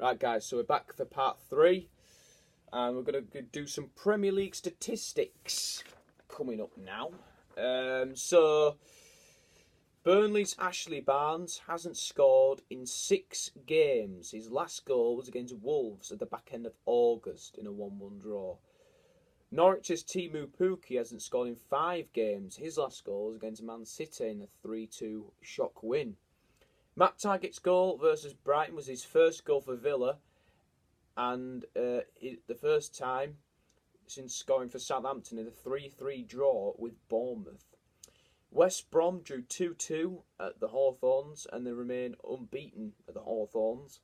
Right, guys, so we're back for part 3, and we're going to do some Premier League statistics coming up now. So, Burnley's Ashley Barnes hasn't scored in 6 games. His last goal was against Wolves at the back end of August in a 1-1 draw. Norwich's Teemu Pukki hasn't scored in 5 games. His last goal was against Man City in a 3-2 shock win. Matt Targett's goal versus Brighton was his first goal for Villa, and the first time since scoring for Southampton in a 3-3 draw with Bournemouth. West Brom drew 2-2 at the Hawthorns, and they remain unbeaten at the Hawthorns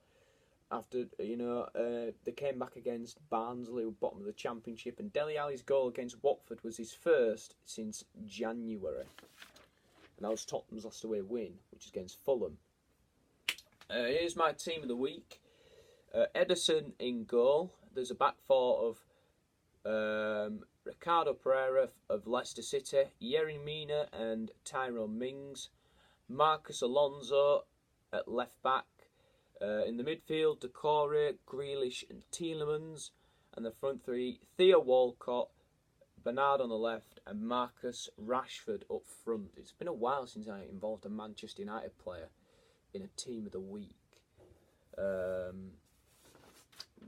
after they came back against Barnsley, who were bottom of the Championship, and Dele Alli's goal against Watford was his first since January. And that was Tottenham's last away win, which is against Fulham. Here's my team of the week. Ederson in goal. There's a back four of Ricardo Pereira of Leicester City, Yerry Mina and Tyrone Mings. Marcus Alonso at left back. In the midfield, Decore, Grealish and Tielemans. And the front three, Theo Walcott, Bernard on the left and Marcus Rashford up front. It's been a while since I involved a Manchester United player in a team of the week,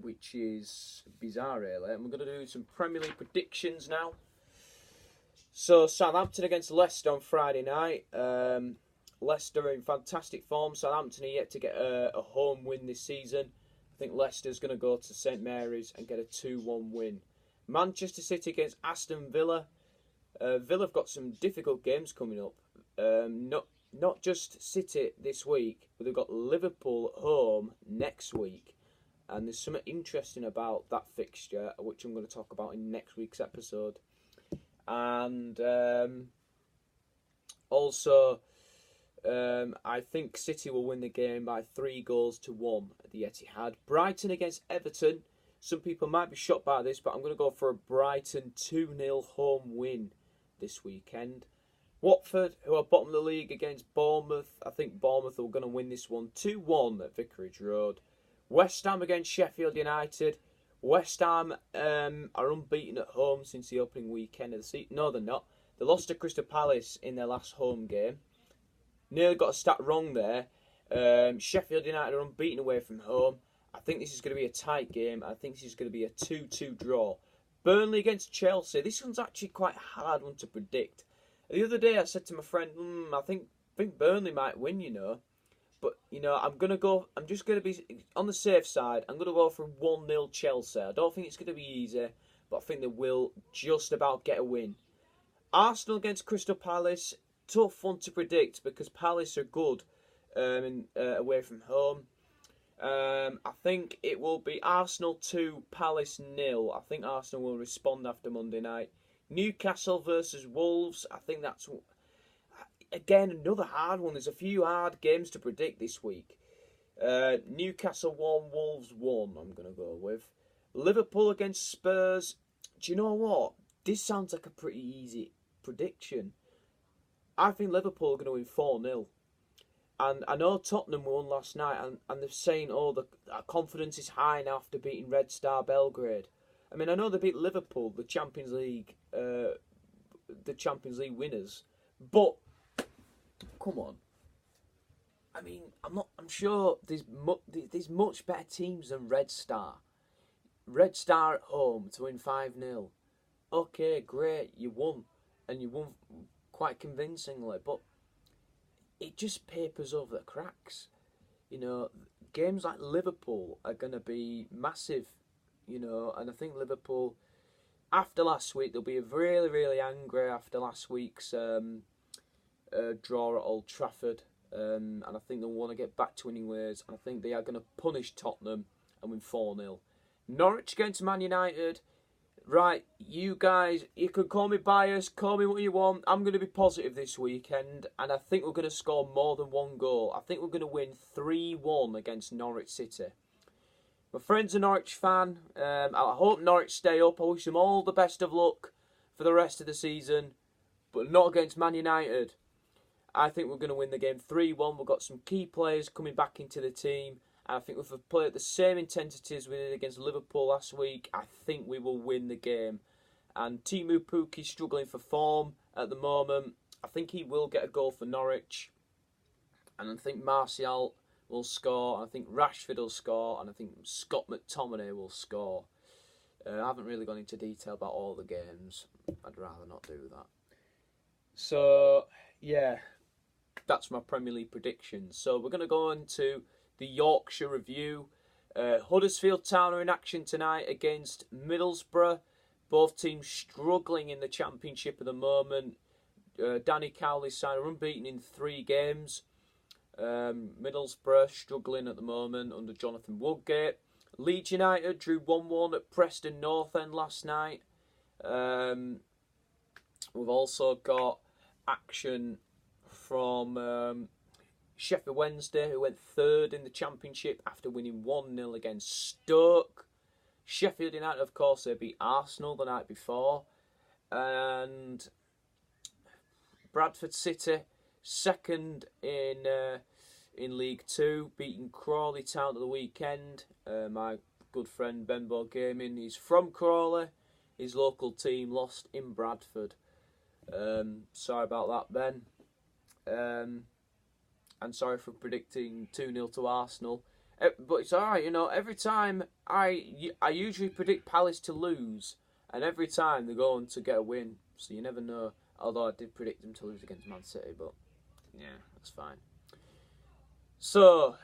which is bizarre really. And we're going to do some Premier League predictions now. So Southampton against Leicester on Friday night. Leicester are in fantastic form. Southampton are yet to get a home win this season. I think Leicester's going to go to St Mary's and get a 2-1 win. Manchester City against Aston Villa. Villa have got some difficult games coming up. Not just City this week, but they've got Liverpool at home next week. And there's something interesting about that fixture, which I'm going to talk about in next week's episode. And also, I think City will win the game by 3-1 at the Etihad. Brighton against Everton. Some people might be shocked by this, but I'm going to go for a Brighton 2-0 home win this weekend. Watford, who are bottom of the league, against Bournemouth. I think Bournemouth are going to win this one 2-1 at Vicarage Road. West Ham against Sheffield United. West Ham are unbeaten at home since the opening weekend of the season. No, they're not. They lost to Crystal Palace in their last home game. Nearly got a stat wrong there. Sheffield United are unbeaten away from home. I think this is going to be a tight game. I think this is going to be a 2-2 draw. Burnley against Chelsea. This one's actually quite a hard one to predict. The other day I said to my friend, I think Burnley might win, But, I'm just going to be on the safe side. I'm going to go for 1-0 Chelsea. I don't think it's going to be easy, but I think they will just about get a win. Arsenal against Crystal Palace. Tough one to predict because Palace are good away from home. I think it will be Arsenal 2, Palace 0. I think Arsenal will respond after Monday night. Newcastle versus Wolves. I think that's, again, another hard one. There's a few hard games to predict this week. Newcastle 1, Wolves 1, I'm going to go with. Liverpool against Spurs. Do you know what? This sounds like a pretty easy prediction. I think Liverpool are going to win 4-0. And I know Tottenham won last night, and they're saying, the confidence is high now after beating Red Star Belgrade. I mean, I know they beat Liverpool, the Champions League winners, but come on. I mean, I'm sure there's much better teams than Red Star. Red Star at home to win 5-0. Okay, great, you won, and you won quite convincingly, but it just papers over the cracks. Games like Liverpool are going to be massive. And I think Liverpool, after last week, they'll be really, really angry after last week's draw at Old Trafford. And I think they'll want to get back to winning ways. And I think they are going to punish Tottenham and win 4-0. Norwich against Man United. Right, you guys, you can call me biased, call me what you want. I'm going to be positive this weekend. And I think we're going to score more than 1 goal. I think we're going to win 3-1 against Norwich City. My friend's a Norwich fan. I hope Norwich stay up. I wish them all the best of luck for the rest of the season. But not against Man United. I think we're going to win the game 3-1. We've got some key players coming back into the team. And I think if we play at the same intensity as we did against Liverpool last week, I think we will win the game. And Teemu Pukki's struggling for form at the moment. I think he will get a goal for Norwich. And I think Martial will score. I think Rashford will score. And I think Scott McTominay will score. I haven't really gone into detail about all the games. I'd rather not do that. So, yeah, that's my Premier League predictions. So we're going to go on to the Yorkshire review. Huddersfield Town are in action tonight against Middlesbrough. Both teams struggling in the Championship at the moment. Danny Cowley's side are unbeaten in 3 games. Middlesbrough struggling at the moment under Jonathan Woodgate. Leeds United drew 1-1 at Preston North End last night. We've also got action from Sheffield Wednesday, who went 3rd in the Championship after winning 1-0 against Stoke. Sheffield United, of course, they beat Arsenal the night before. And Bradford City, 2nd in League 2, beating Crawley Town at the weekend. My good friend Benbow Gaming, he's from Crawley. His local team lost in Bradford. Sorry about that, Ben. And sorry for predicting 2-0 to Arsenal. But it's alright, you know, every time I usually predict Palace to lose, and every time they're going to get a win. So you never know. Although I did predict them to lose against Man City, but yeah, that's fine. So,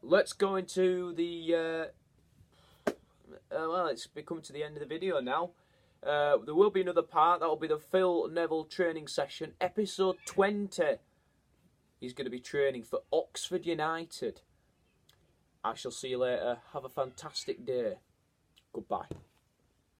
let's go into the... well, it's coming to the end of the video now. There will be another part. That will be the Phil Neville training session, episode 20. He's going to be training for Oxford United. I shall see you later. Have a fantastic day. Goodbye.